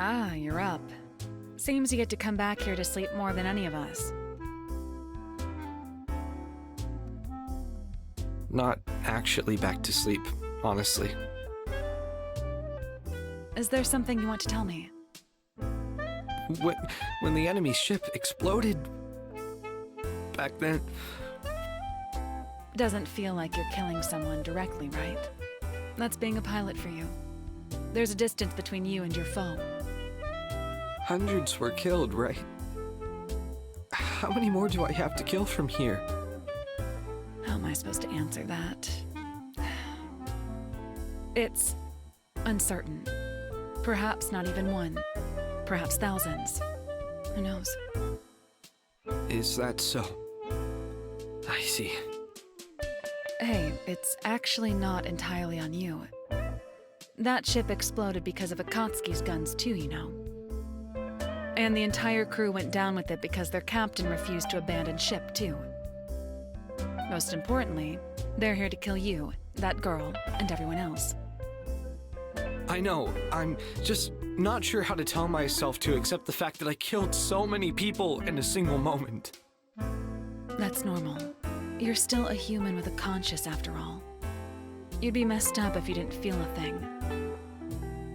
Ah, you're up. Seems you get to come back here to sleep more than any of us. Not actually back to sleep, honestly. Is there something you want to tell me? When the enemy ship exploded... back then... Doesn't feel like you're killing someone directly, right? That's being a pilot for you. There's a distance between you and your foe. Hundreds were killed, right? How many more do I have to kill from here? How am I supposed to answer that? It's uncertain. Perhaps not even one. Perhaps thousands. Who knows? Is that so? I see. Hey, it's actually not entirely on you. That ship exploded because of Akatsuki's guns too, you know. And the entire crew went down with it because their captain refused to abandon ship too. Most importantly, they're here to kill you, that girl, and everyone else. I know, I'm just not sure how to tell myself to accept the fact that I killed so many people in a single moment. That's normal. You're still a human with a conscience after all. You'd be messed up if you didn't feel a thing.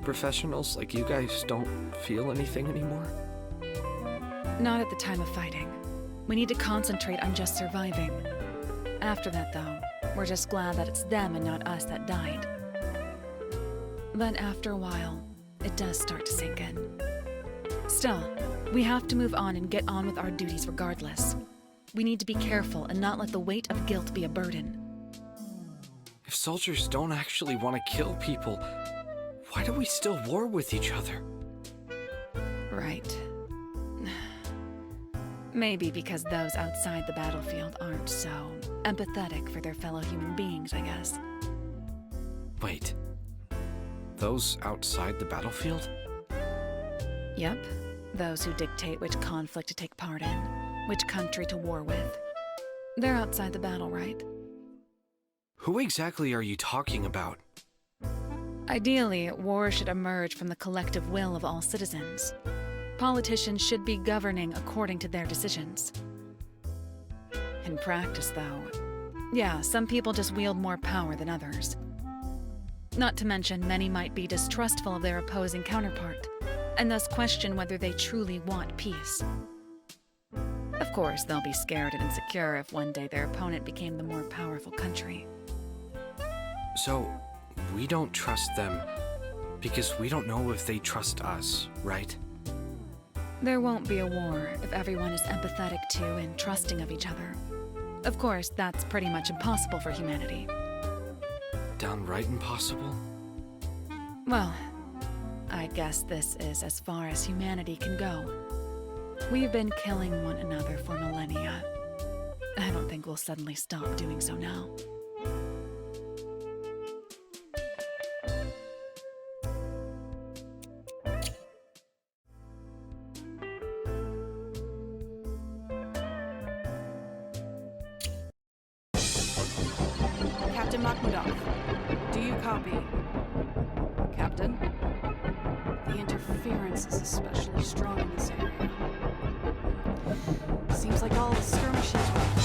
Professionals like you guys don't feel anything anymore? Not at the time of fighting. We need to concentrate on just surviving. After that, though, we're just glad that it's them and not us that died. But after a while, it does start to sink in. Still, we have to move on and get on with our duties regardless. We need to be careful and not let the weight of guilt be a burden. If soldiers don't actually want to kill people, why do we still war with each other? Right. Maybe because those outside the battlefield aren't so empathetic for their fellow human beings, I guess. Wait. Those outside the battlefield? Yep. Those who dictate which conflict to take part in, which country to war with. They're outside the battle, right? Who exactly are you talking about? Ideally, war should emerge from the collective will of all citizens. Politicians should be governing according to their decisions. In practice, though, yeah, some people just wield more power than others. Not to mention, many might be distrustful of their opposing counterpart, and thus question whether they truly want peace. Of course, they'll be scared and insecure if one day their opponent became the more powerful country. So, we don't trust them because we don't know if they trust us, right? There won't be a war if everyone is empathetic to and trusting of each other. Of course, that's pretty much impossible for humanity. Downright impossible? Well, I guess this is as far as humanity can go. We've been killing one another for millennia. I don't think we'll suddenly stop doing so now. Captain Makhmudov, do you copy? Captain? The interference is especially strong in this area. Seems like all the skirmishes were planned.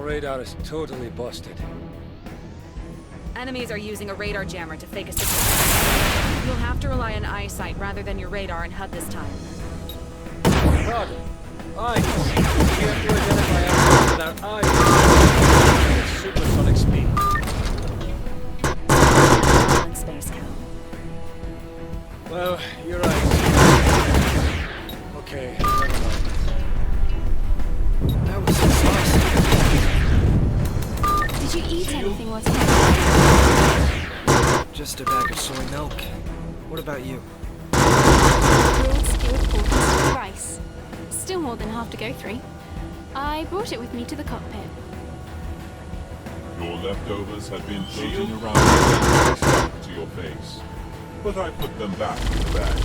Our radar is totally busted. Enemies are using a radar jammer to fake a signal. You'll have to rely on eyesight rather than your radar and HUD this time. God! Eyes! We have to identify ourselves with our eyes. At supersonic speed. In space, Cal. Well, you're right. Okay, never mind. That was exhausting. Did you eat anything while Just a bag of soy milk. What about you? grilled skilled pork and stewed rice? Still more than half to go through. I brought it with me to the cockpit. Your leftovers have been floating around and stuck to your face. But I put them back in the bag.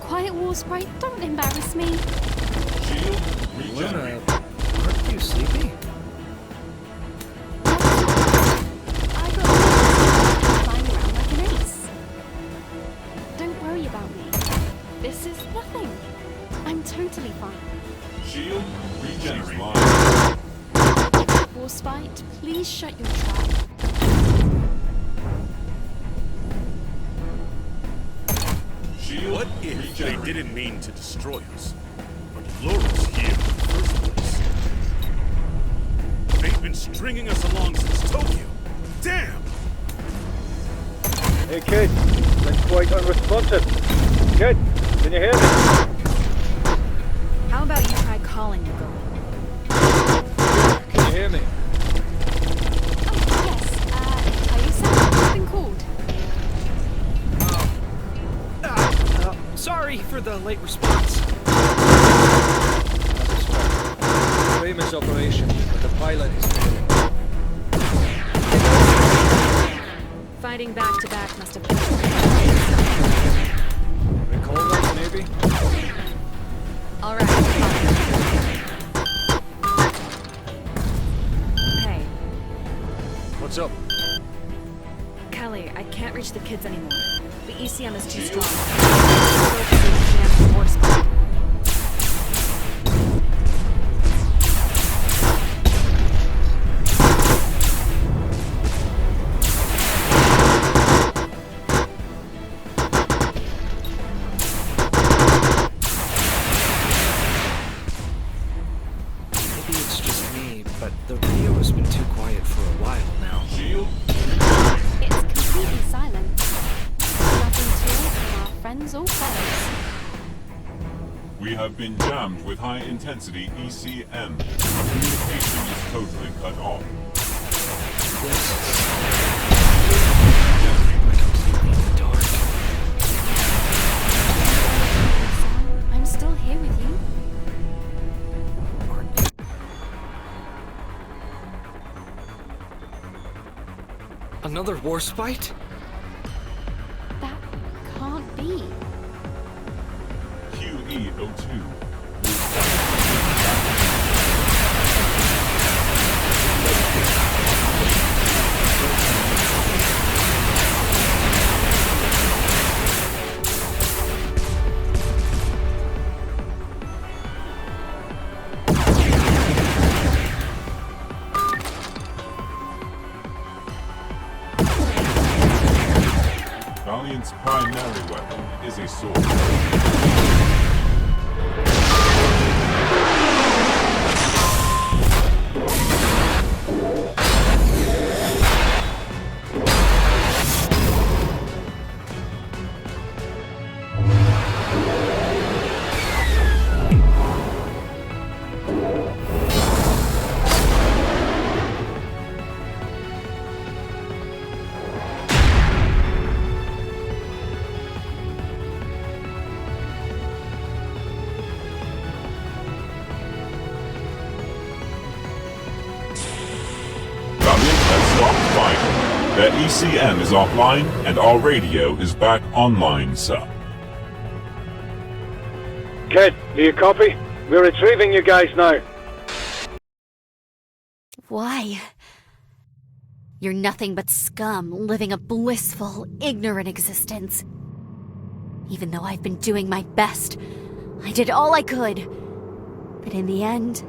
Quiet, War Sprite, don't embarrass me. Shield Luna, regenerate. aren't you sleepy? I got flying around like an ace. Don't worry about me. This is nothing. I'm totally fine. Shield regenerate. War Sprite, please shut your trap. Shield What if regenerate. they didn't mean to destroy us, but lure us here in the first place? They've been stringing us along since Tokyo. Damn! Hey kid, been quite unresponsive. Kid, can you hear me? How about you try calling your girl? Can you hear me? Oh, yes, Tayusa has been called. Sorry for the late response. Famous operation, but the pilot is failing. Fighting back-to-back must have been... Recall that, maybe? All right. Hey, What's up? Kelly, I can't reach the kids anymore. The ECM is too strong. Focus on the jammed force field. Maybe it's just me, but the radio has been too quiet for a while now. Shield It's completely silent. Nothing to it from our friends or foes. We have been jammed with high-intensity ECM. Communication is totally cut off. Completely in the dark. Sam, I'm still here with you. Another war spite? That can't be. QE02. Valiant's primary weapon is a sword. Valiant has stopped fighting. Their ECM is offline, and our radio is back online, sir. Kid, do you copy? We're retrieving you guys now. Why? You're nothing but scum, living a blissful, ignorant existence. Even though I've been doing my best, I did all I could. But in the end,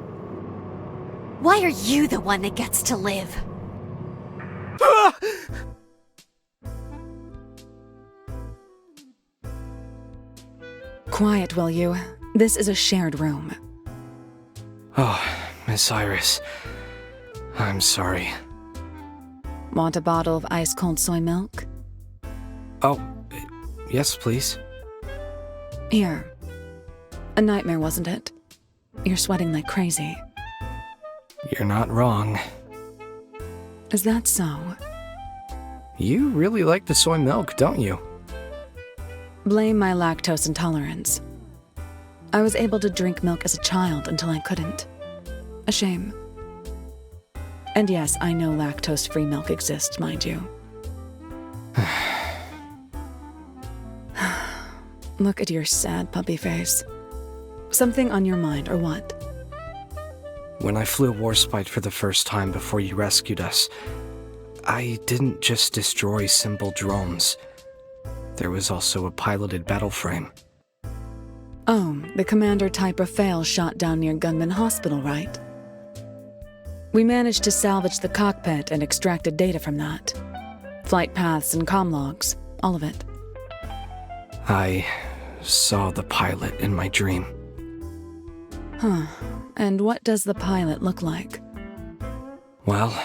Why are you the one that gets to live? Quiet, will you? This is a shared room. Oh, Miss Iris. I'm sorry. Want a bottle of ice-cold soy milk? Oh, yes, please. Here. A nightmare, wasn't it? You're sweating like crazy. You're not wrong. Is that so? You really like the soy milk, don't you? Blame my lactose intolerance. I was able to drink milk as a child until I couldn't. A shame. And yes, I know lactose-free milk exists, mind you. Look at your sad puppy face. Something on your mind, or what? When I flew Warspite for the first time before you rescued us, I didn't just destroy simple drones. There was also a piloted battle frame. Oh, the commander type Rafael shot down near Gunman Hospital, right? We managed to salvage the cockpit and extracted data from that. Flight paths and comm logs, all of it. I saw the pilot in my dream. Huh. And what does the pilot look like? Well,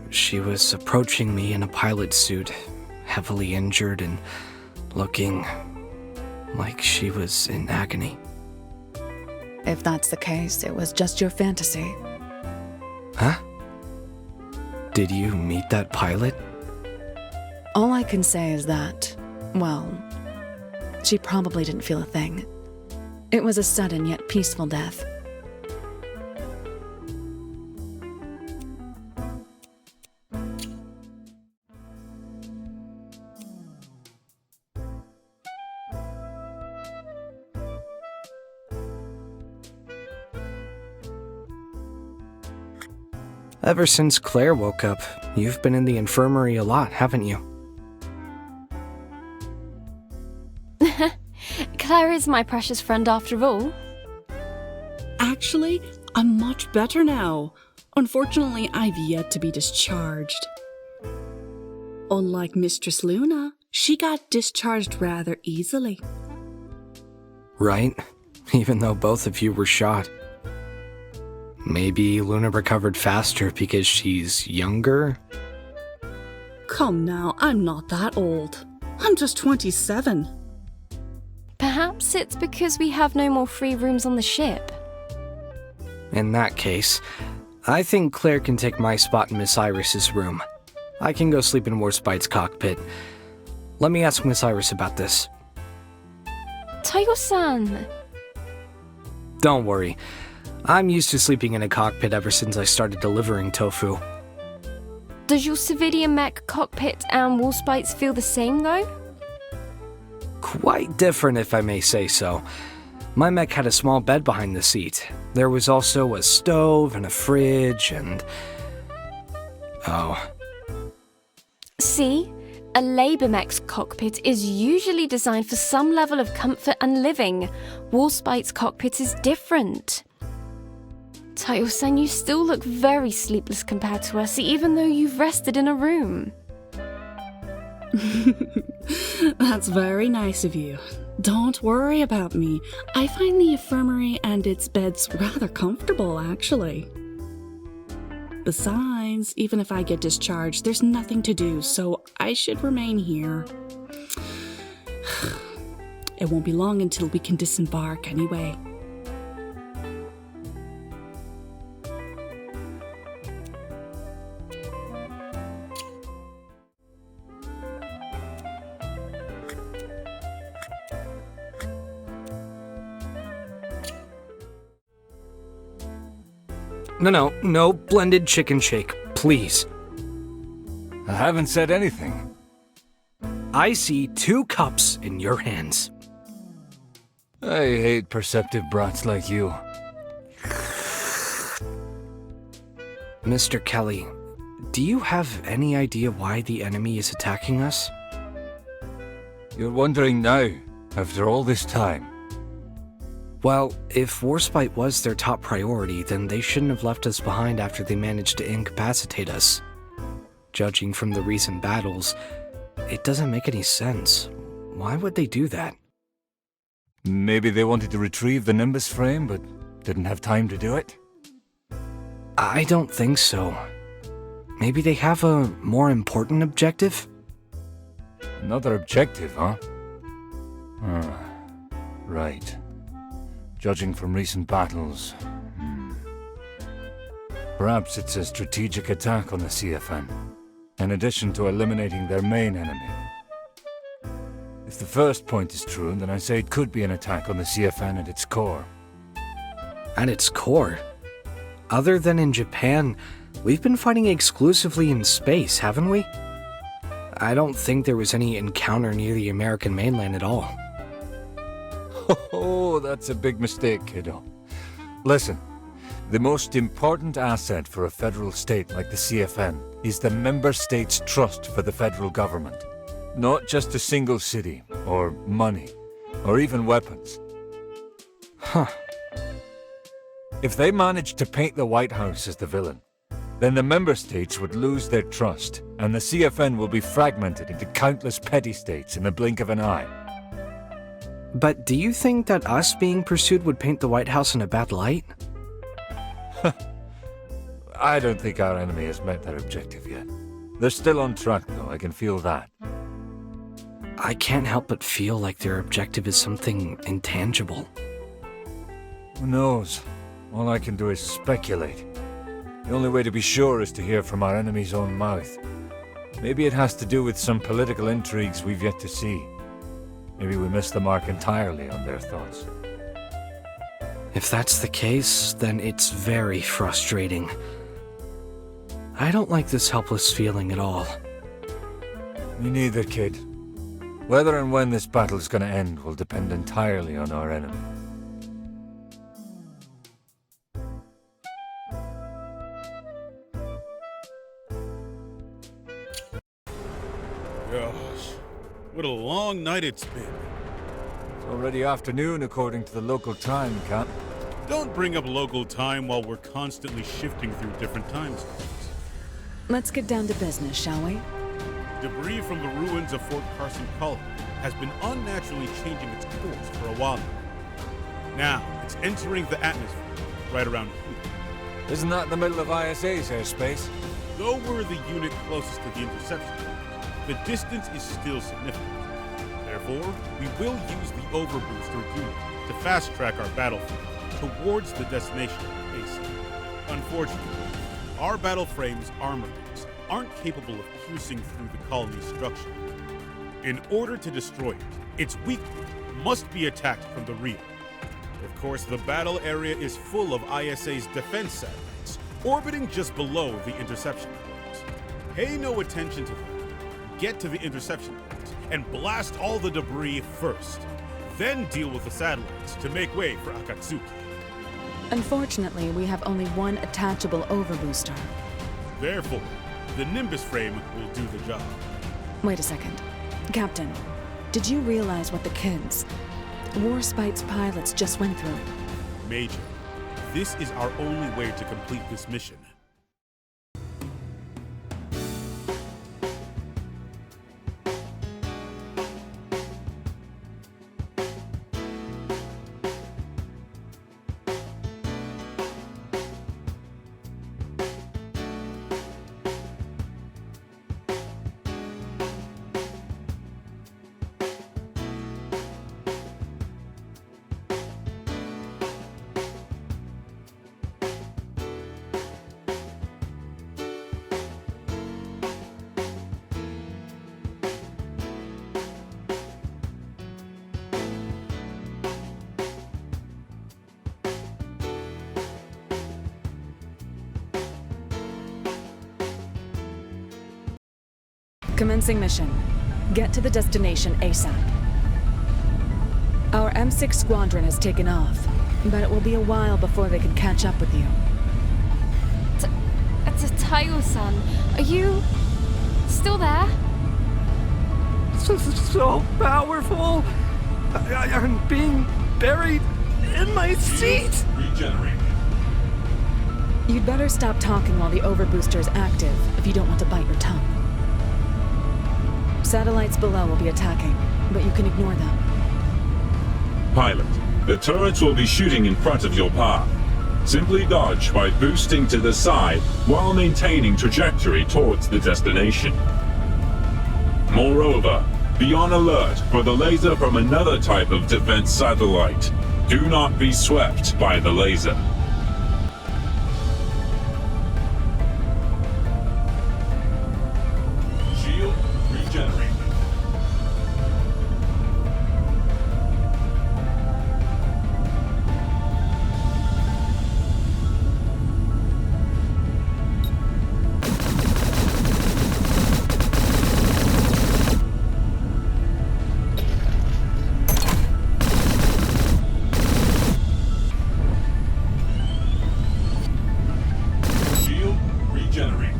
she was approaching me in a pilot suit, heavily injured and looking like she was in agony. If that's the case, it was just your fantasy. Huh? Did you meet that pilot? All I can say is that, well, she probably didn't feel a thing. It was a sudden yet peaceful death. Ever since Claire woke up, you've been in the infirmary a lot, haven't you? Claire is my precious friend after all. Actually, I'm much better now. Unfortunately, I've yet to be discharged. Unlike Mistress Luna, she got discharged rather easily. Right? Even though both of you were shot. Maybe Luna recovered faster because she's younger? Come now, I'm not that old. I'm just 27. Perhaps it's because we have no more free rooms on the ship. In that case, I think Claire can take my spot in Miss Iris's room. I can go sleep in Warspite's cockpit. Let me ask Miss Iris about this. Tayo-san! Don't worry. I'm used to sleeping in a cockpit ever since I started delivering tofu. Does your civilian mech cockpit and Warspites feel the same, though? Quite different, if I may say so. My mech had a small bed behind the seat. There was also a stove and a fridge and... Oh. See? A labor mech's cockpit is usually designed for some level of comfort and living. Warspite's cockpit is different. Tayo-san, you still look very sleepless compared to us, even though you've rested in a room. That's very nice of you. Don't worry about me. I find the infirmary and its beds rather comfortable, actually. Besides, even if I get discharged, there's nothing to do, so I should remain here. It won't be long until we can disembark anyway. No blended chicken shake, please. I haven't said anything. I see 2 cups in your hands. I hate perceptive brats like you. Mr. Kelly, do you have any idea why the enemy is attacking us? You're wondering now, after all this time. Well, if Warspite was their top priority, then they shouldn't have left us behind after they managed to incapacitate us. Judging from the recent battles, it doesn't make any sense. Why would they do that? Maybe they wanted to retrieve the Nimbus frame, but didn't have time to do it? I don't think so. Maybe they have a more important objective? Another objective, huh? Right. Judging from recent battles... Perhaps it's a strategic attack on the CFN, in addition to eliminating their main enemy. If the first point is true, then I say it could be an attack on the CFN at its core. At its core? Other than in Japan, we've been fighting exclusively in space, haven't we? I don't think there was any encounter near the American mainland at all. Oh, that's a big mistake, kiddo. Listen, the most important asset for a federal state like the CFN is the member state's trust for the federal government. Not just a single city, or money, or even weapons. Huh. If they managed to paint the White House as the villain, then the member states would lose their trust, and the CFN will be fragmented into countless petty states in the blink of an eye. But do you think that us being pursued would paint the White House in a bad light? I don't think our enemy has met their objective yet. They're still on track, though, I can feel that. I can't help but feel like their objective is something intangible. Who knows? All I can do is speculate. The only way to be sure is to hear from our enemy's own mouth. Maybe it has to do with some political intrigues we've yet to see. Maybe we missed the mark entirely on their thoughts. If that's the case, then it's very frustrating. I don't like this helpless feeling at all. Me neither, kid. Whether and when this battle's gonna end will depend entirely on our enemy. Gosh, what a long night it's been. It's already afternoon according to the local time, Cap. Don't bring up local time while we're constantly shifting through different time zones. Let's get down to business, shall we? Debris from the ruins of Fort Carson Colony has been unnaturally changing its course for a while now. Now, it's entering the atmosphere, right around here. Isn't that in the middle of ISA's airspace? Though we're the unit closest to the interception point, the distance is still significant. Therefore, we will use the overbooster unit to fast-track our battlefield towards the destination ASAP. Unfortunately, our battle frame's armor decks aren't capable of piercing through the colony's structure. In order to destroy it, its weak point must be attacked from the rear. Of course, the battle area is full of ISA's defense satellites, orbiting just below the interception point. Pay no attention to them. Get to the interception point and blast all the debris first. Then deal with the satellites to make way for Akatsuki. Unfortunately, we have only one attachable overbooster. Therefore, the Nimbus frame will do the job. Wait a second. Captain, did you realize what the kids, Warspite's pilots, just went through? Major, this is our only way to complete this mission. Commencing mission. Get to the destination ASAP. Our M6 squadron has taken off, but it will be a while before they can catch up with you. Tayo-san, are you still there? So powerful! I'm being buried in my seat! Regenerate. You'd better stop talking while the overbooster is active if you don't want to bite your tongue. Satellites below will be attacking, but you can ignore them. Pilot, the turrets will be shooting in front of your path. Simply dodge by boosting to the side while maintaining trajectory towards the destination. Moreover, be on alert for the laser from another type of defense satellite. Do not be swept by the laser. Shield regenerated. Shield regenerated.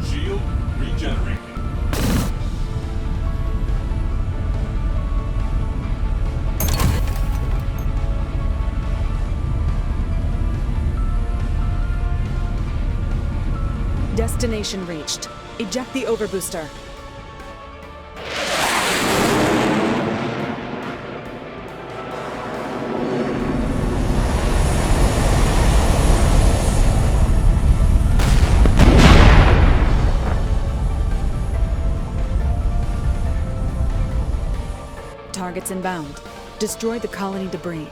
Shield regenerated. Destination reached. Eject the overbooster. Targets inbound. Destroy the colony debris.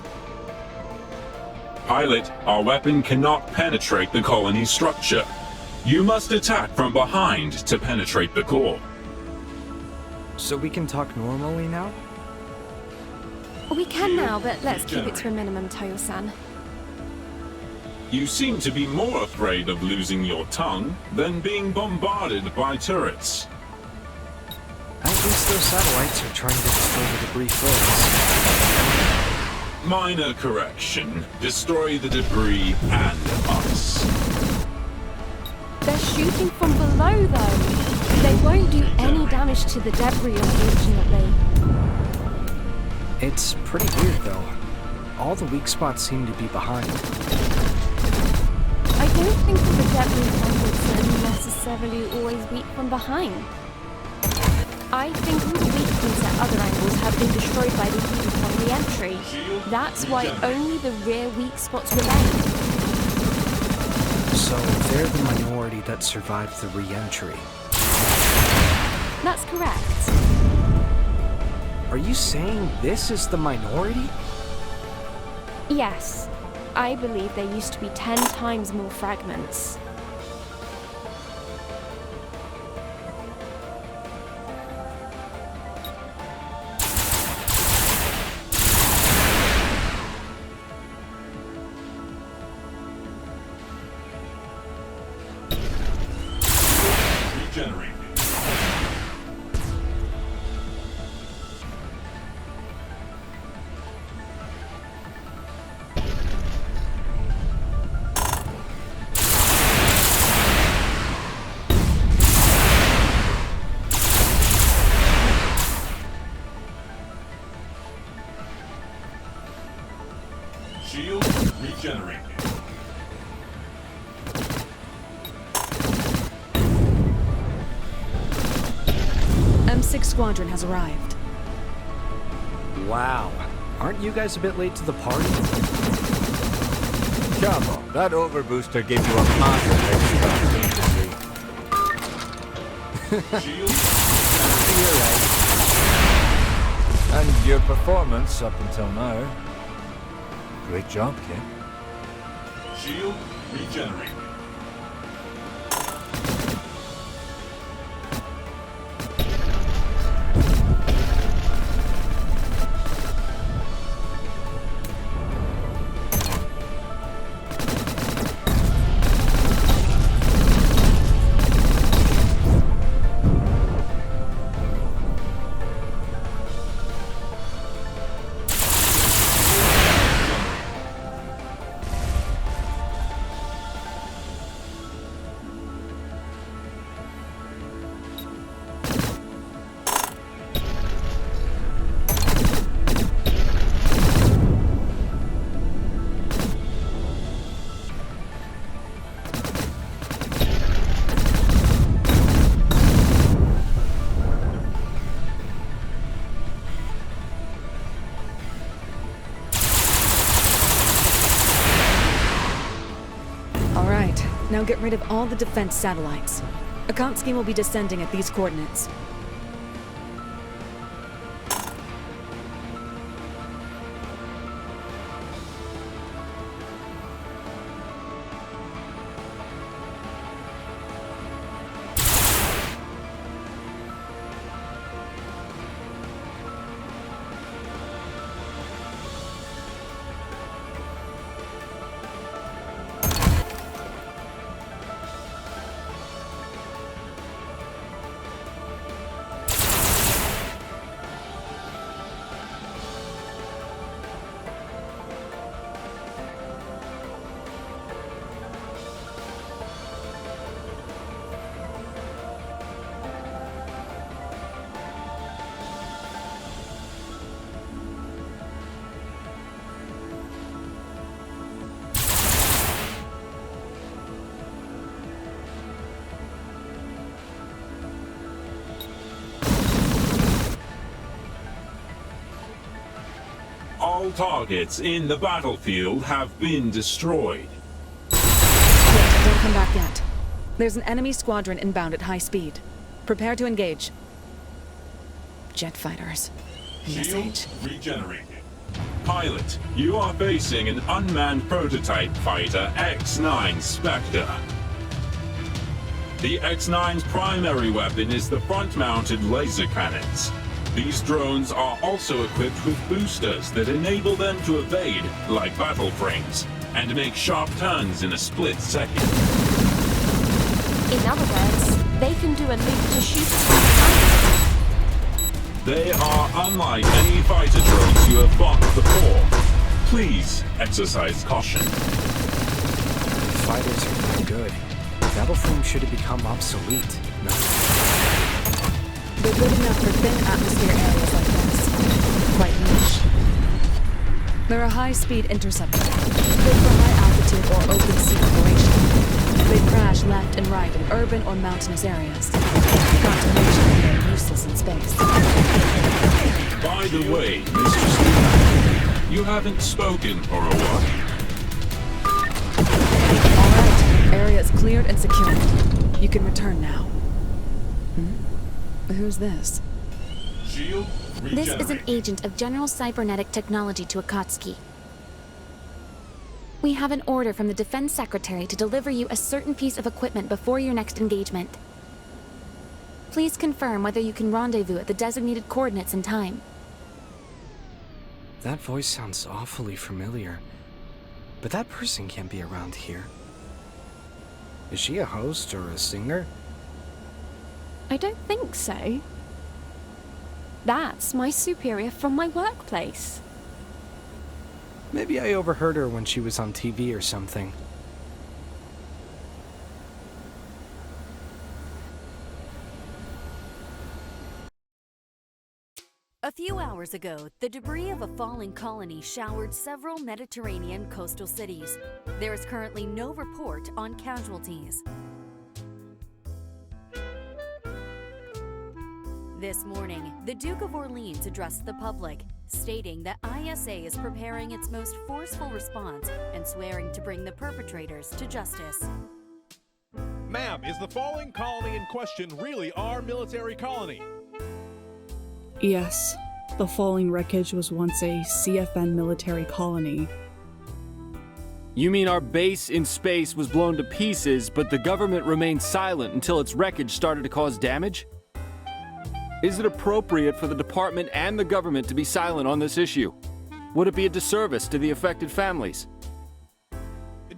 Pilot, our weapon cannot penetrate the colony structure. You must attack from behind to penetrate the core. So we can talk normally now? We can now, but let's keep it to a minimum, Toyo-san. You seem to be more afraid of losing your tongue than being bombarded by turrets. At least those satellites are trying to destroy the debris first. Minor correction. Destroy the debris and us. They're shooting from below, though. They won't do any damage to the debris, unfortunately. It's pretty weird, though. All the weak spots seem to be behind. I don't think that the debris fragments are necessarily always weak from behind. I think all the weak points at other angles have been destroyed by the heat upon re-entry. That's why only the rear weak spots remain. So they're the minority that survived the re-entry. That's correct. Are you saying this is the minority? Yes. I believe there used to be 10 times more fragments. Regenerated. Shield regenerated. M6 Squadron has arrived. Wow. Aren't you guys a bit late to the party? Come on, that overbooster gave you a massive extra. Shield You're right. And your performance up until now. Great job, kid. shield regenerated. Now get rid of all the defense satellites. Akatsuki will be descending at these coordinates. All targets in the battlefield have been destroyed. Wait, don't come back yet. There's an enemy squadron inbound at high speed. Prepare to engage. Jet fighters. In this Shield age. regenerated. Pilot, you are facing an unmanned prototype fighter X-9 Spectre. The X-9's primary weapon is the front-mounted laser cannons. These drones are also equipped with boosters that enable them to evade like battle frames and make sharp turns in a split second. In other words, they can do a loop to shoot. They are unlike any fighter drones you have fought before. Please exercise caution. Fighters are not good. Battle frame should have become obsolete. No. They're good enough for thin atmosphere areas like this. Quite niche. They're a high-speed interceptor, good for high-altitude or open sea operation. They crash left and right in urban or mountainous areas. Not to mention they're useless in space. By the way, Mr. Stewart, you haven't spoken for a while. All right, area is cleared and secured. You can return now. Who's this? Shield This is an regenerated. agent of General Cybernetic Technology to Akatsuki. We have an order from the Defense Secretary to deliver you a certain piece of equipment before your next engagement. Please confirm whether you can rendezvous at the designated coordinates in time. That voice sounds awfully familiar. But that person can't be around here. Is she a host or a singer? I don't think so. That's my superior from my workplace. Maybe I overheard her when she was on TV or something. A few hours ago, the debris of a falling colony showered several Mediterranean coastal cities. There is currently no report on casualties. This morning, the Duke of Orleans addressed the public, stating that ISA is preparing its most forceful response and swearing to bring the perpetrators to justice. Ma'am, is the falling colony in question really our military colony? Yes, the falling wreckage was once a CFN military colony. You mean our base in space was blown to pieces, but the government remained silent until its wreckage started to cause damage? Is it appropriate for the department and the government to be silent on this issue? Would it be a disservice to the affected families?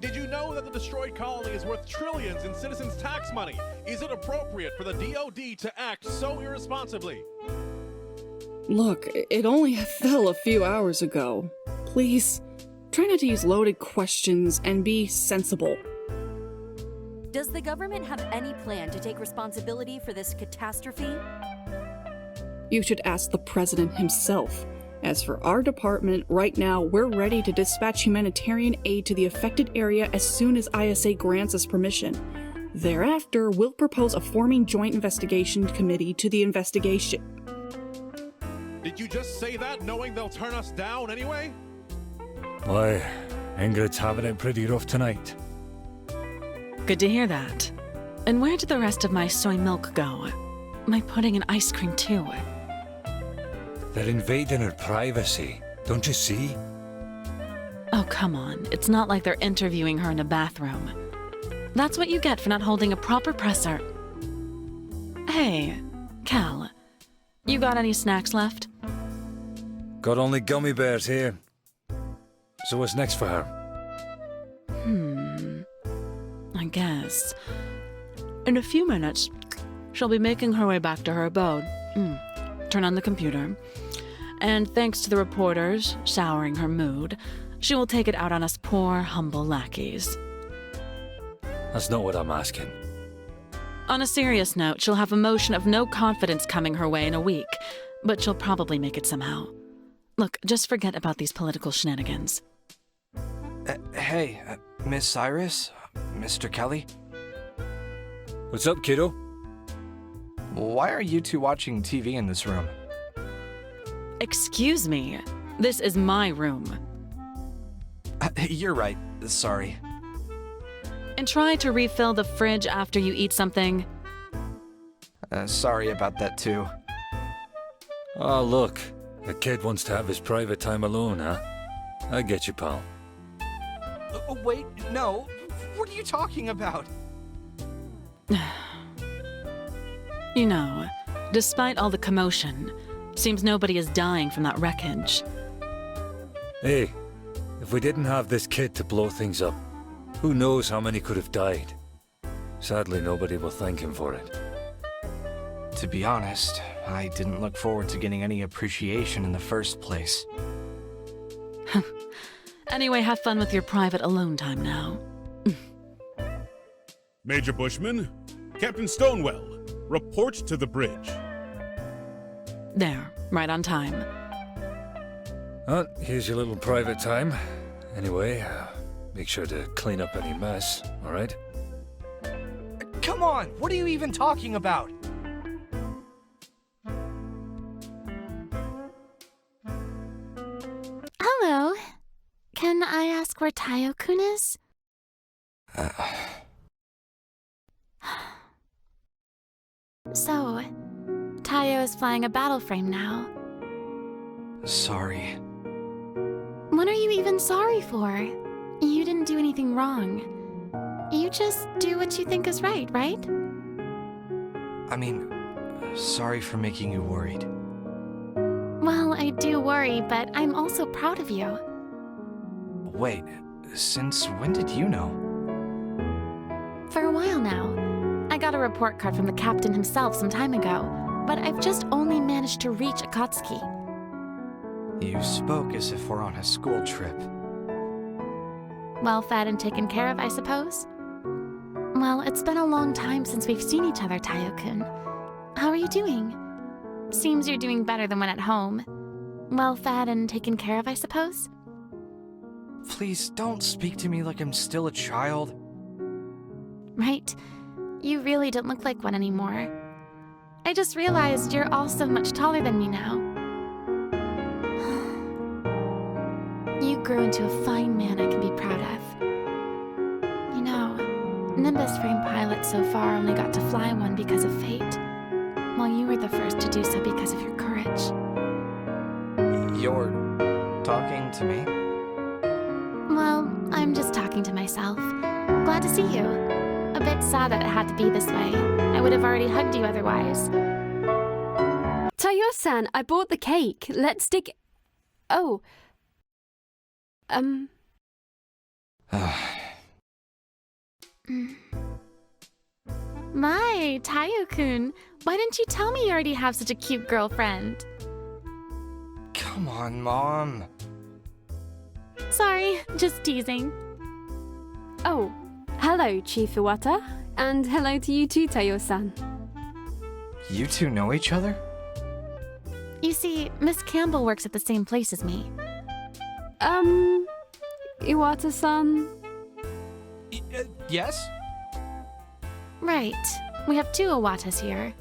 Did you know that the destroyed colony is worth trillions in citizens' tax money? Is it appropriate for the DoD to act so irresponsibly? Look, it only fell a few hours ago. Please, try not to use loaded questions and be sensible. Does the government have any plan to take responsibility for this catastrophe? You should ask the president himself. As for our department, right now we're ready to dispatch humanitarian aid to the affected area as soon as ISA grants us permission. Thereafter, we'll propose a forming joint investigation committee to the investigation. Did you just say that knowing they'll turn us down anyway? Why, Ingrid's having it pretty rough tonight. Good to hear that. And where did the rest of my soy milk go? My pudding and ice cream, too. They're invading her privacy. Don't you see? Oh, come on. It's not like they're interviewing her in a bathroom. That's what you get for not holding a proper presser. Hey, Cal, you got any snacks left? Got only gummy bears here. So what's next for her? I guess. In a few minutes, she'll be making her way back to her abode. Turn on the computer. And thanks to the reporters souring her mood, she will take it out on us poor, humble lackeys. That's not what I'm asking. On a serious note, she'll have a motion of no confidence coming her way in a week, but she'll probably make it somehow. Look, just forget about these political shenanigans. Hey, Miss Cyrus? Mr. Kelly? What's up, kiddo? Why are you two watching TV in this room? Excuse me. This is my room. You're right. Sorry. And try to refill the fridge after you eat something. Sorry about that, too. Oh, look. A kid wants to have his private time alone, huh? I get you, pal. Wait, no. What are you talking about? You know, despite all the commotion, seems nobody is dying from that wreckage. Hey, if we didn't have this kid to blow things up, who knows how many could have died? Sadly, nobody will thank him for it. To be honest, I didn't look forward to getting any appreciation in the first place. Anyway, have fun with your private alone time now. Major Bushman, Captain Stonewell, report to the bridge. There, right on time. Oh, here's your little private time. Anyway, make sure to clean up any mess, alright? Come on! What are you even talking about? Hello. Can I ask where Tayo-kun is? So, Tayo is flying a battle frame now. Sorry. What are you even sorry for? You didn't do anything wrong. You just do what you think is right? I mean, sorry for making you worried. Well, I do worry, but I'm also proud of you. Wait, since when did you know? For a while now. I got a report card from the captain himself some time ago, but I've just only managed to reach Akatsuki. You spoke as if we're on a school trip. Well fed and taken care of, I suppose? Well, it's been a long time since we've seen each other, Tayo-kun. How are you doing? Seems you're doing better than when at home. Well fed and taken care of, I suppose? Please don't speak to me like I'm still a child. Right. You really don't look like one anymore. I just realized you're all so much taller than me now. You grew into a fine man I can be proud of. You know, Nimbus frame pilots so far only got to fly one because of fate, while you were the first to do so because of your courage. You're talking to me? Well, I'm just talking to myself. Glad to see you. A bit sad that it had to be this way. I would have already hugged you otherwise. Tayo-san, I bought the cake. Let's dig... Oh. My, Tayo-kun, why didn't you tell me you already have such a cute girlfriend? Come on, Mom. Sorry, just teasing. Oh, hello, Chief Iwata. And hello to you too, Tayo-san. You two know each other? You see, Miss Campbell works at the same place as me. Iwata-san? Yes? Right. We have two Iwatas here.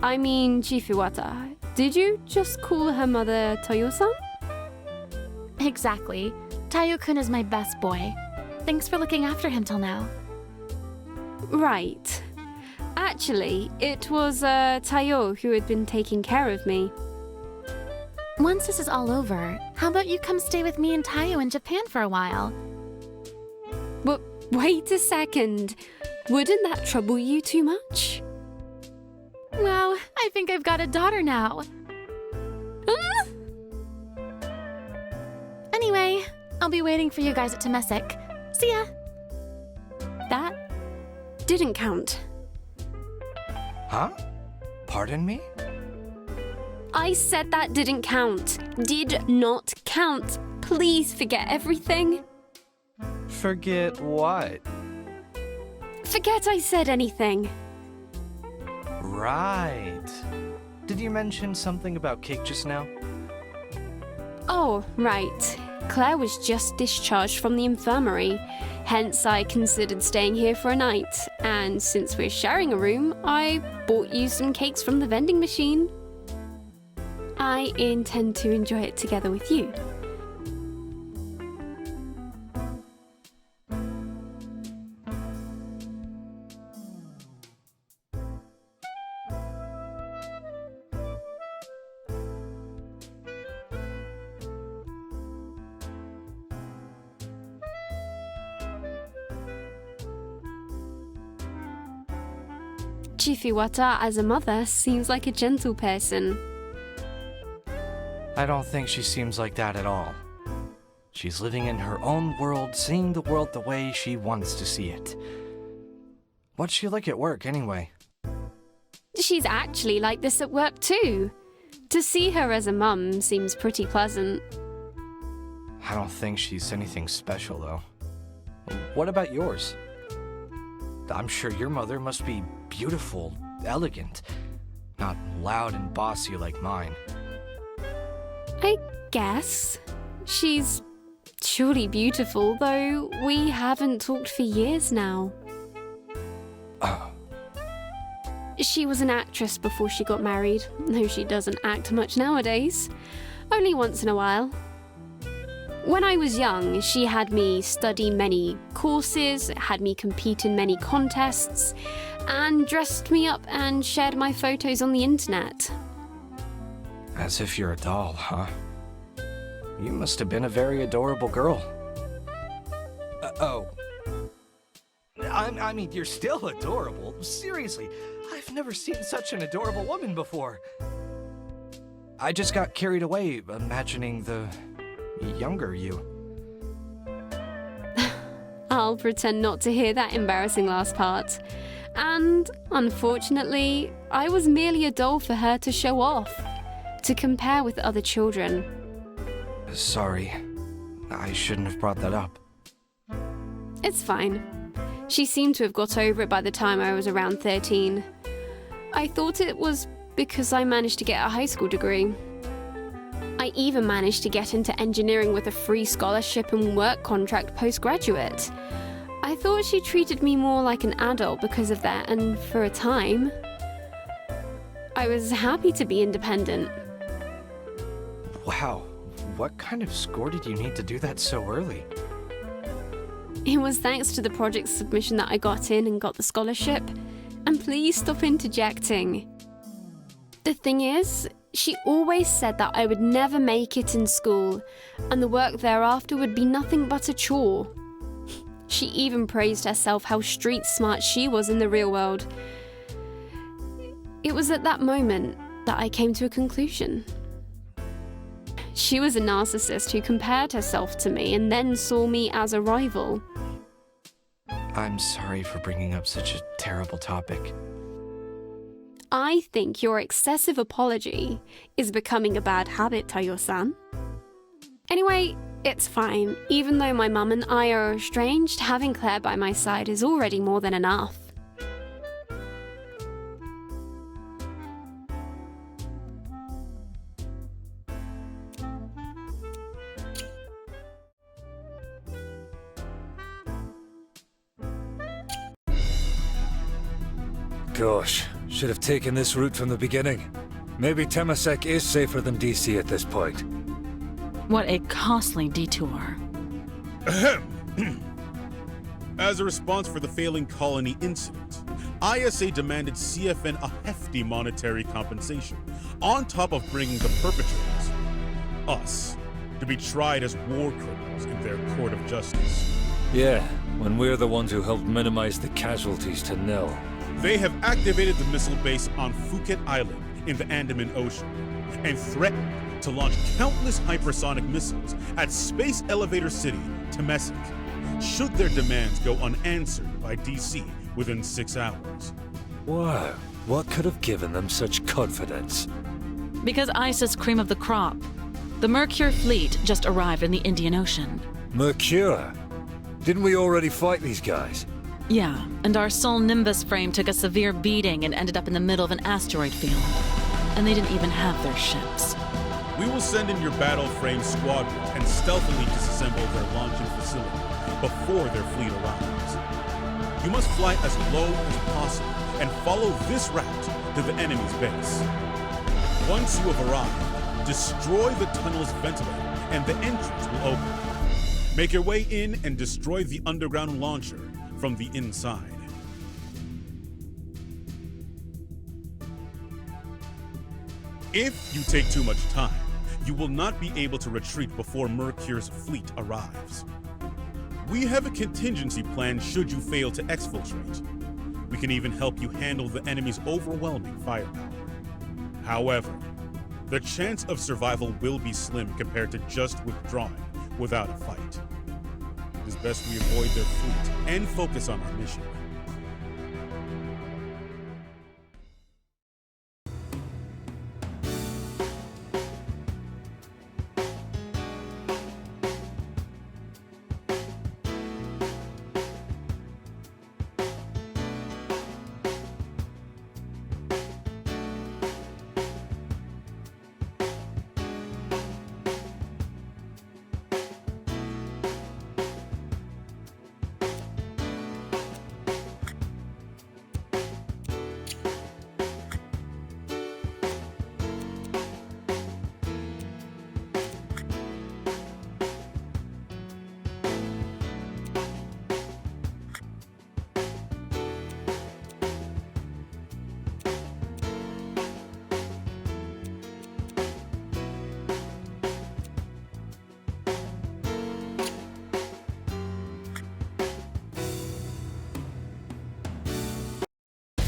I mean, Chief Iwata, did you just call her mother Tayo-san? Exactly. Tayo-kun is my best boy. Thanks for looking after him till now. right. Actually, it was Tayo who had been taking care of me. Once this is all over, how about you come stay with me and Tayo in Japan for a while? But wait a second. Wouldn't that trouble you too much? Well, I think I've got a daughter now. Anyway, I'll be waiting for you guys at Temesic. See ya! That didn't count. Huh? Pardon me? I said that didn't count. Did not count. Please forget everything. Forget what? Forget I said anything. Right. Did you mention something about cake just now? Oh, right. Claire was just discharged from the infirmary. Hence, I considered staying here for a night. And since we're sharing a room, I bought you some cakes from the vending machine. I intend to enjoy it together with you. Chifiwata as a mother seems like a gentle person. I don't think she seems like that at all. She's living in her own world, seeing the world the way she wants to see it. What's she like at work, anyway? She's actually like this at work too. To see her as a mum seems pretty pleasant. I don't think she's anything special, though. What about yours? I'm sure your mother must be beautiful, elegant, not loud and bossy like mine. I guess. She's surely beautiful, though we haven't talked for years now. Oh. She was an actress before she got married, though she doesn't act much nowadays. Only once in a while. When I was young, she had me study many courses, had me compete in many contests, and dressed me up and shared my photos on the internet. As if you're a doll, huh? You must have been a very adorable girl. Oh. I mean, you're still adorable. Seriously, I've never seen such an adorable woman before. I just got carried away imagining the younger you. I'll pretend not to hear that embarrassing last part. And, unfortunately, I was merely a doll for her to show off, to compare with other children. Sorry. I shouldn't have brought that up. It's fine. She seemed to have got over it by the time I was around 13. I thought it was because I managed to get a high school degree. I even managed to get into engineering with a free scholarship and work contract postgraduate. I thought she treated me more like an adult because of that, and for a time, I was happy to be independent. Wow, what kind of score did you need to do that so early? It was thanks to the project submission that I got in and got the scholarship. And please stop interjecting. The thing is, she always said that I would never make it in school, and the work thereafter would be nothing but a chore. She even praised herself how street smart she was in the real world. It was at that moment that I came to a conclusion. She was a narcissist who compared herself to me and then saw me as a rival. I'm sorry for bringing up such a terrible topic. I think your excessive apology is becoming a bad habit, Tayo-san. Anyway, it's fine. Even though my mum and I are estranged, having Claire by my side is already more than enough. Gosh, should have taken this route from the beginning. Maybe Temesic is safer than DC at this point. What a costly detour. As a response for the failing colony incident, ISA demanded CFN a hefty monetary compensation, on top of bringing the perpetrators, us, to be tried as war criminals in their court of justice. Yeah, when we're the ones who helped minimize the casualties to nil. They have activated the missile base on Phuket Island in the Andaman Ocean, and threatened to launch countless hypersonic missiles at Space Elevator City, Temesic, should their demands go unanswered by DC within 6 hours. Wow, what could have given them such confidence? Because ISA's cream of the crop. The Mercure fleet just arrived in the Indian Ocean. Mercure? Didn't we already fight these guys? Yeah, and our Sol Nimbus frame took a severe beating and ended up in the middle of an asteroid field. And they didn't even have their ships. We will send in your battle frame squadron and stealthily disassemble their launching facility before their fleet arrives. You must fly as low as possible and follow this route to the enemy's base. Once you have arrived, destroy the tunnel's ventilator and the entrance will open. Make your way in and destroy the underground launcher from the inside. If you take too much time, you will not be able to retreat before Mercure's fleet arrives. We have a contingency plan should you fail to exfiltrate. We can even help you handle the enemy's overwhelming firepower. However, the chance of survival will be slim compared to just withdrawing without a fight. It is best we avoid their fleet and focus on our mission.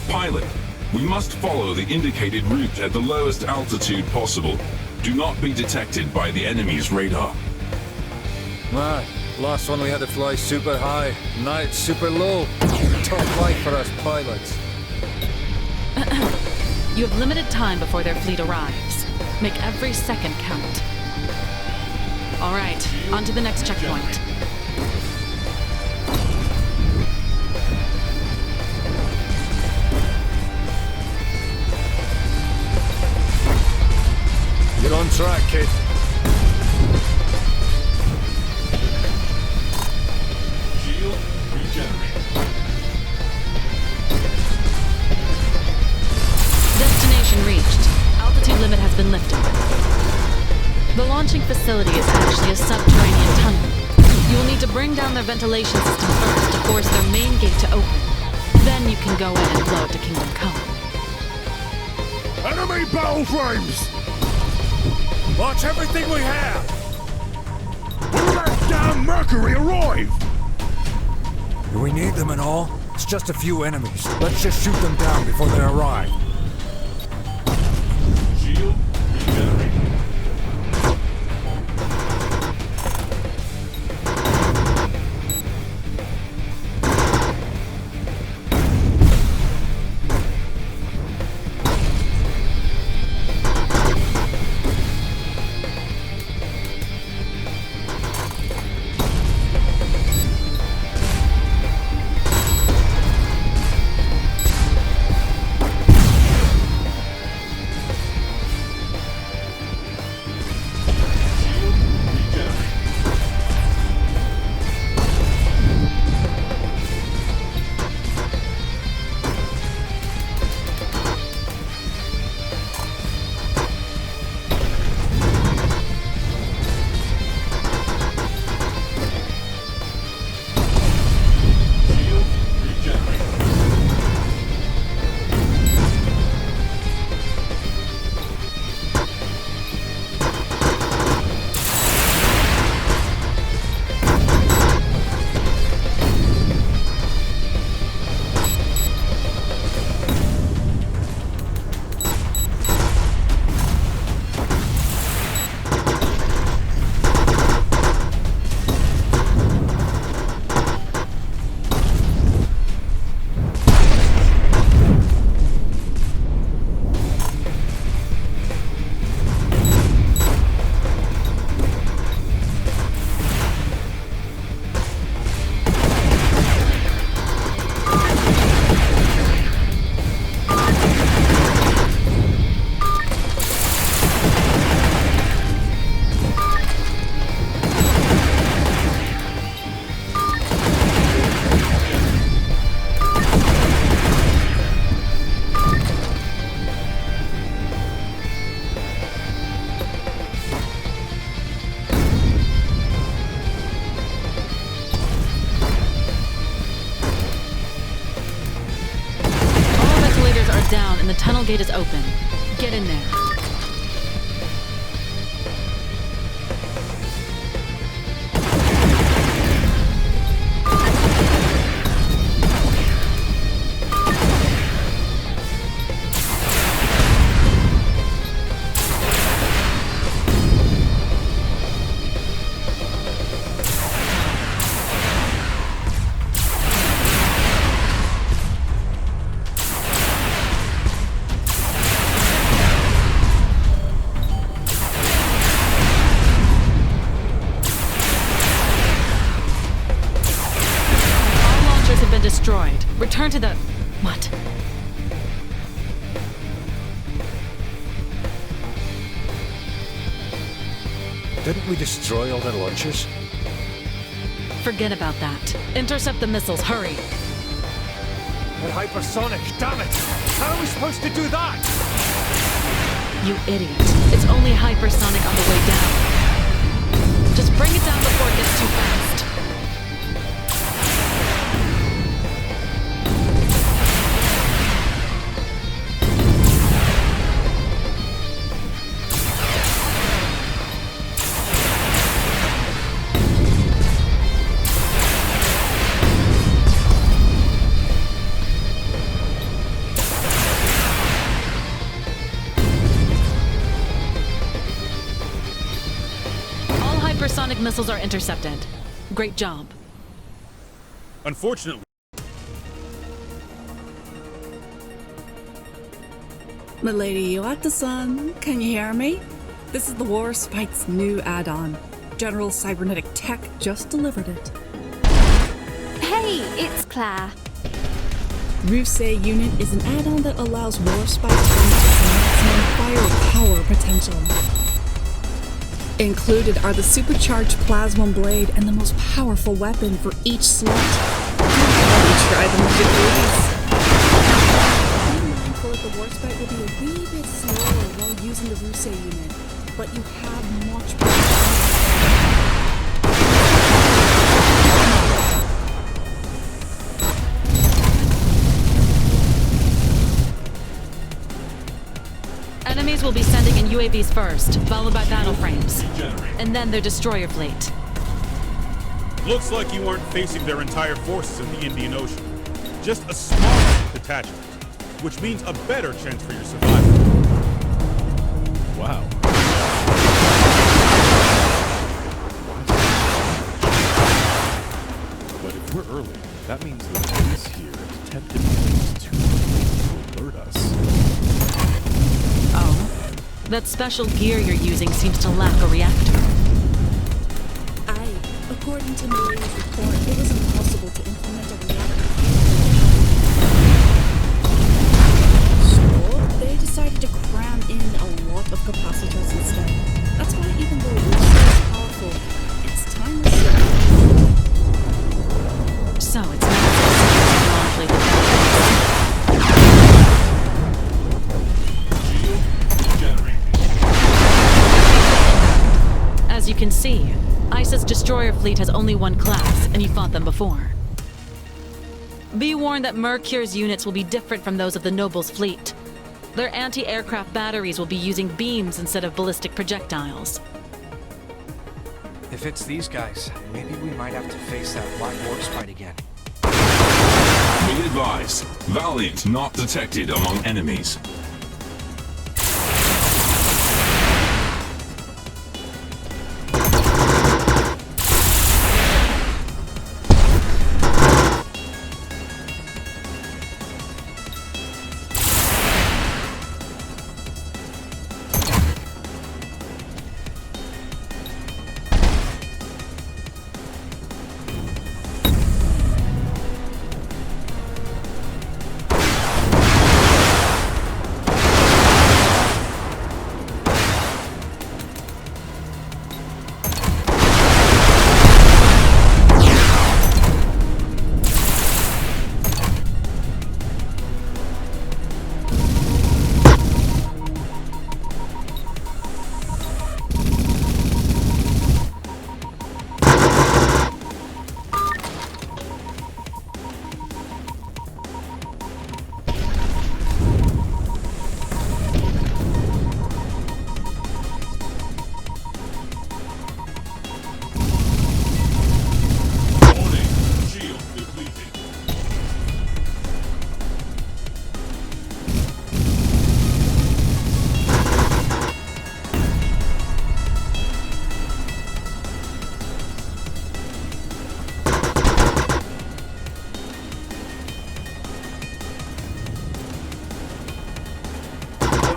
Pilot, we must follow the indicated route at the lowest altitude possible. Do not be detected by the enemy's radar. Right, last one we had to fly super high, now it's super low. Tough life for us pilots. You have limited time before their fleet arrives. Make every second count. All right, on to the next checkpoint. Get on track, kid. Shield regenerated. Destination reached. Altitude limit has been lifted. The launching facility is actually a subterranean tunnel. You will need to bring down their ventilation system first to force their main gate to open. Then you can go in and blow it to Kingdom Come. Enemy battle frames! Watch everything we have! Will that damn Mercury arrive? Do we need them at all? It's just a few enemies. Let's just shoot them down before they arrive. Shield regenerated. is down and the tunnel gate is open. Get in there. Destroyed. Return to the... What? Didn't we destroy all their launchers? Forget about that. Intercept the missiles, hurry! They're hypersonic, damn it! How are we supposed to do that? You idiot. It's only hypersonic on the way down. Just bring it down before it gets too fast. Hypersonic missiles are intercepted. Great job. Unfortunately, Milady, you at the sun? Can you hear me? This is the Warspite's new add-on. General Cybernetic Tech just delivered it. Hey, it's Claire. Rusei Unit is an add-on that allows Warspite to unlock its maximum firepower potential. Included are the supercharged plasma blade and the most powerful weapon for each slot. Try them with your booties. Be mindful that the Warspite will be a wee bit slower while using the Rusei unit, but you have much potential. Enemies will be sending in UAVs first, followed by battle frames. And then their destroyer fleet. looks like you aren't facing their entire forces in the Indian Ocean. Just a smaller detachment, which means a better chance for your survival. Wow. But if we're early, that means the police here detected things too early to alert us. Oh? That special gear you're using seems to lack a reactor. According to Maria's report, it was impossible to implement a reactor. So, they decided to cram in a lot of capacitors instead. That's why even though Rusei is powerful, its time is short. So it's not so the As you can see, ISIS destroyer fleet has only one class, and you fought them before. Be warned that Mercure's units will be different from those of the Noble's fleet. Their anti-aircraft batteries will be using beams instead of ballistic projectiles. If it's these guys, maybe we might have to face that Black Warspite again. Be advised, Valiant not detected among enemies.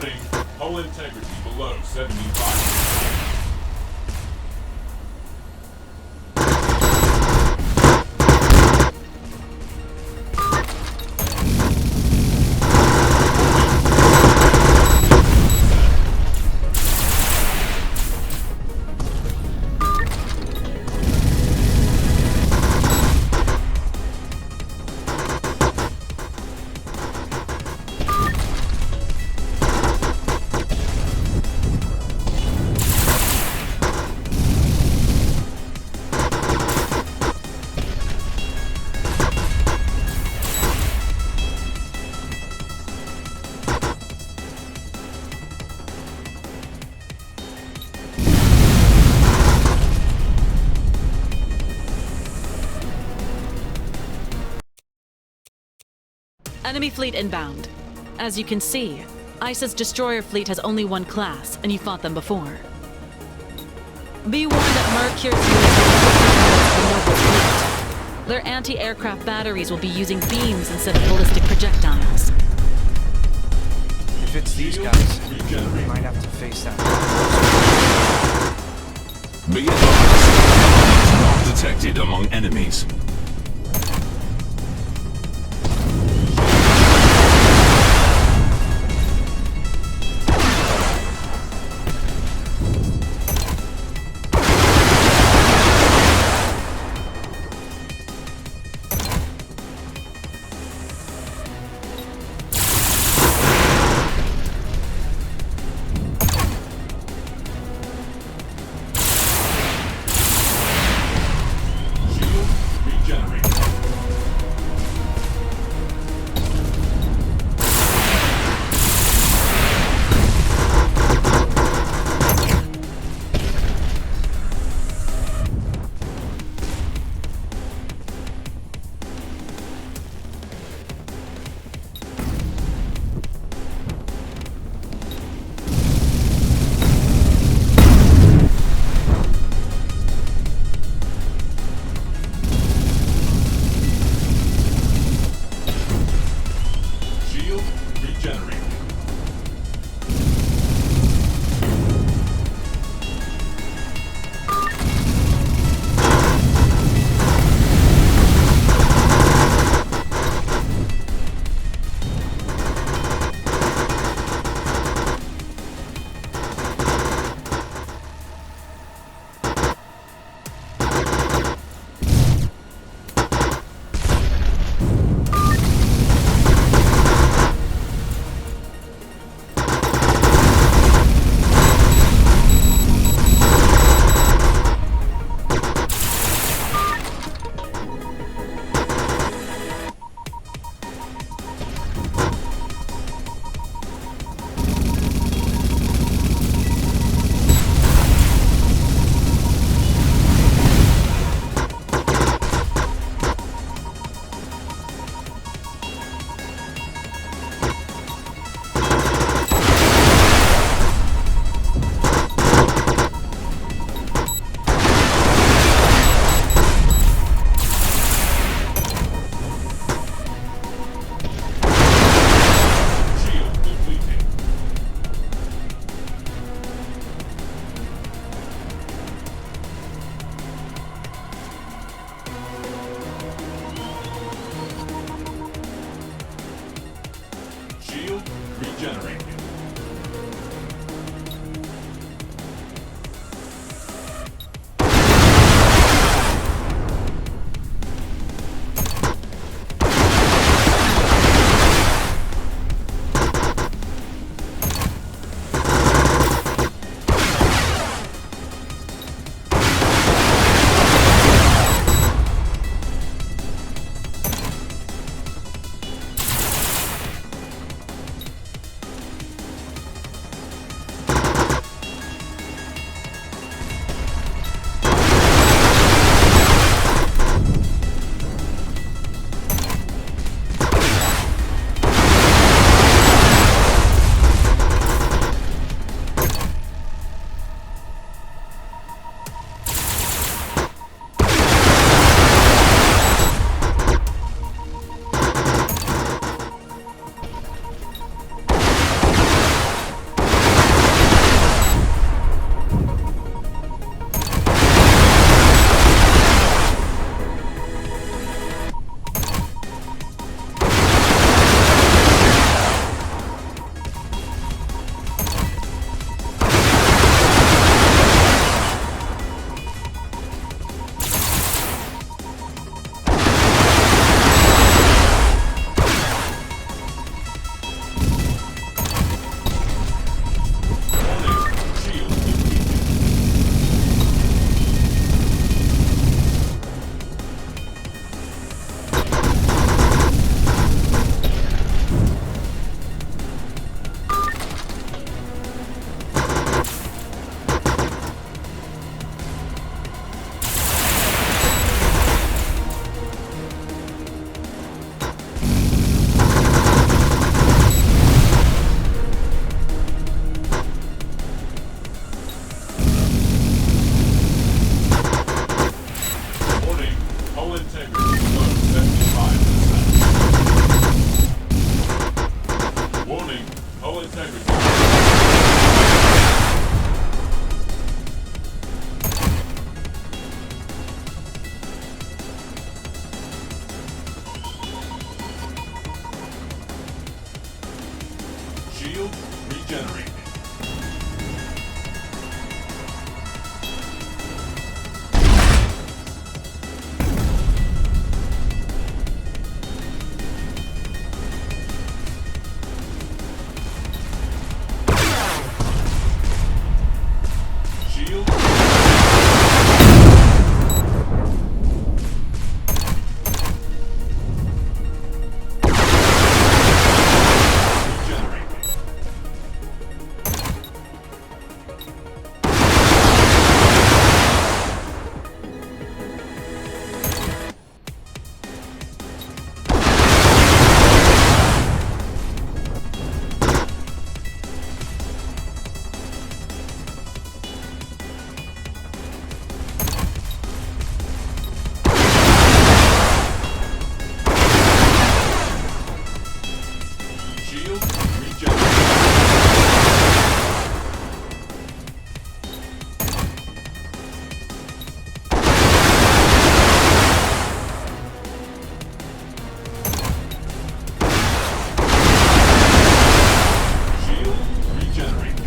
Warning, hull integrity below 75%. Enemy fleet inbound. As you can see, ICE's destroyer fleet has only one class, and you fought them before. Be warned that Mercury's units will Their anti-aircraft batteries will be using beams instead of ballistic projectiles. If it's these guys, we might have to face that. Be advised, not detected among enemies. Shield regenerated. Shield regenerated. Shield regenerated. Shield regenerated.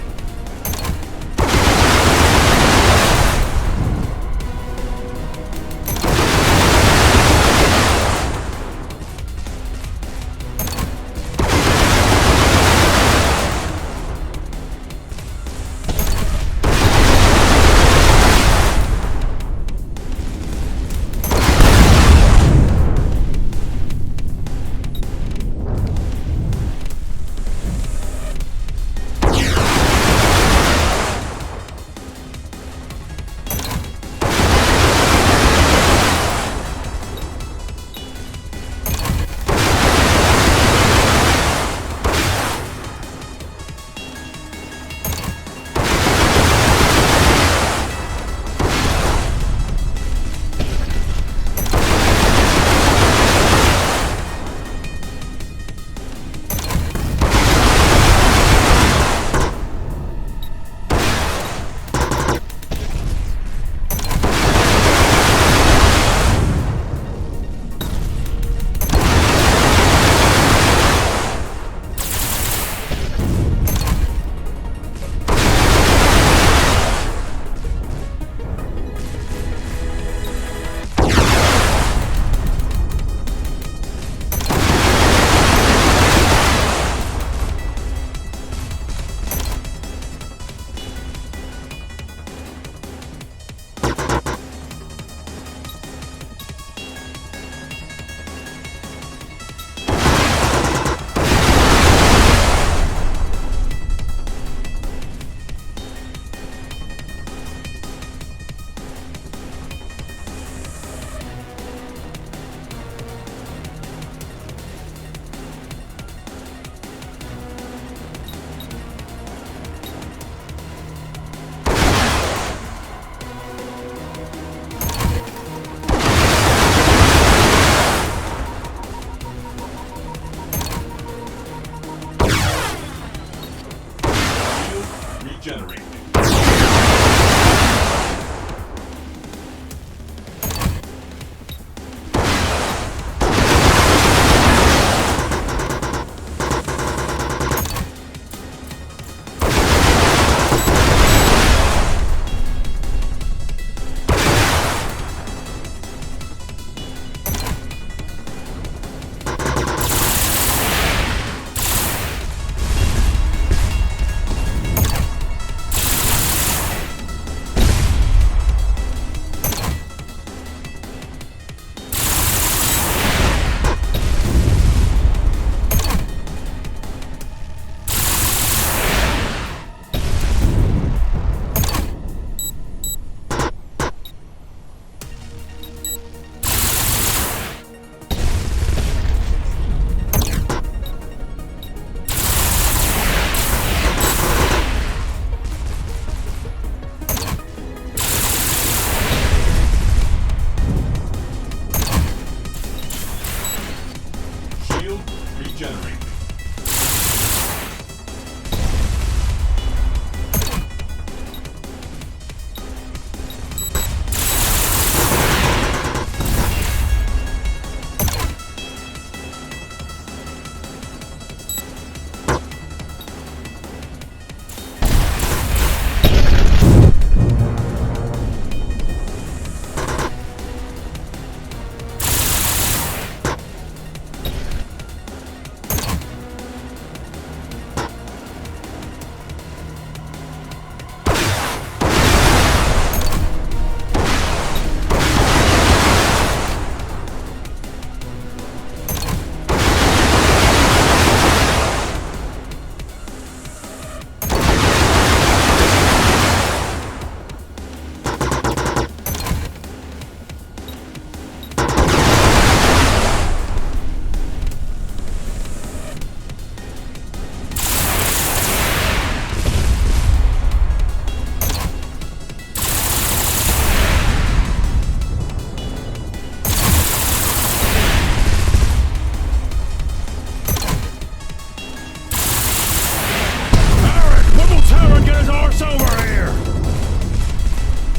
Regenerated.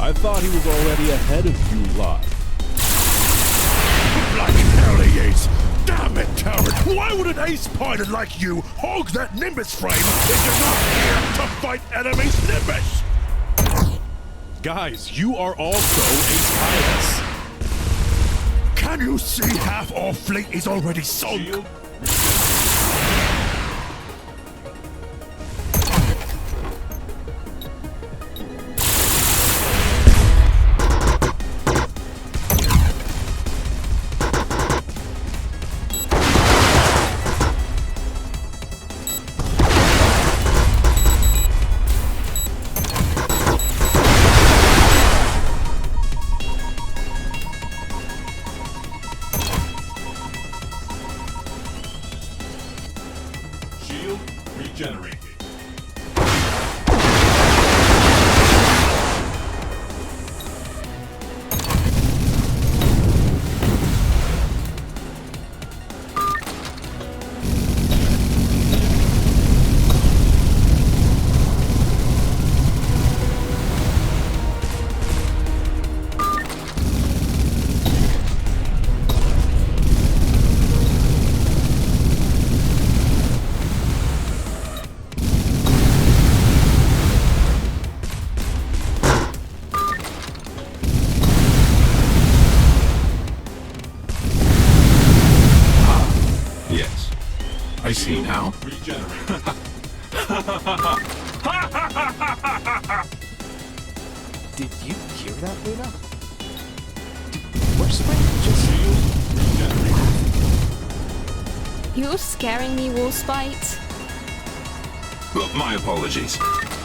I thought he was already ahead of you lot. Bloody hell he is! Damn it, Tarrant! Why would an ace pilot like you hog that Nimbus frame if you're not here to fight enemy's Nimbus? Guys, you are also ace pilots. Can you see half our fleet is already sunk? Shield. Shield regenerated. Yes. I see now. Regenerate. Did you hear that, Luna? Warspite just... Shield regenerated. You're scaring me, Warspite. Well, my apologies.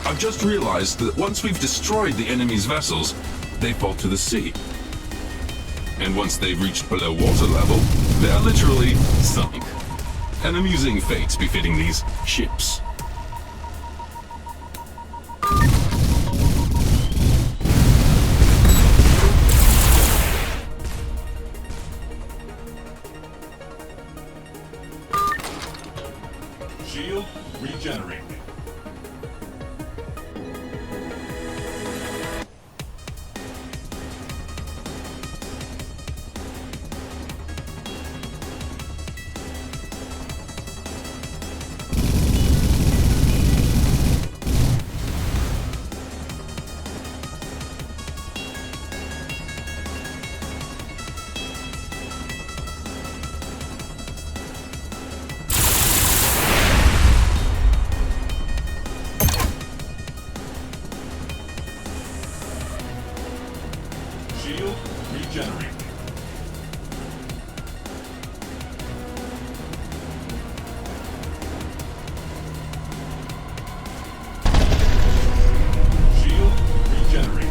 I've just realized that once we've destroyed the enemy's vessels, they fall to the sea. And once they've reached below water level, they are literally sunk. An amusing fate befitting these ships. Shield regenerated. Shield regenerated. Shield regenerated.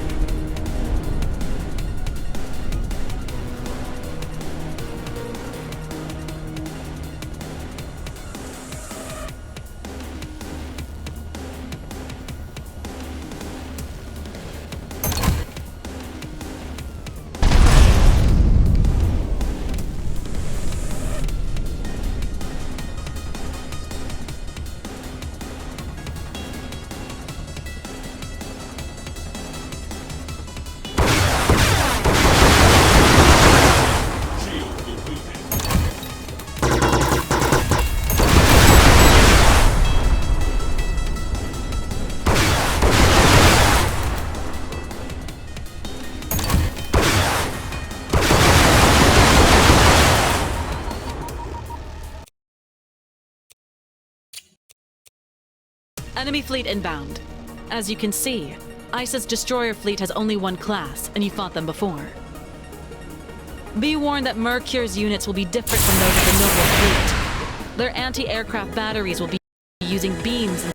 Shield depleted. Enemy fleet inbound. As you can see, ICE's destroyer fleet has only one class, and you fought them before. Be warned that Mercure's units will be different from those of the Noble fleet. Their anti-aircraft batteries will be using beams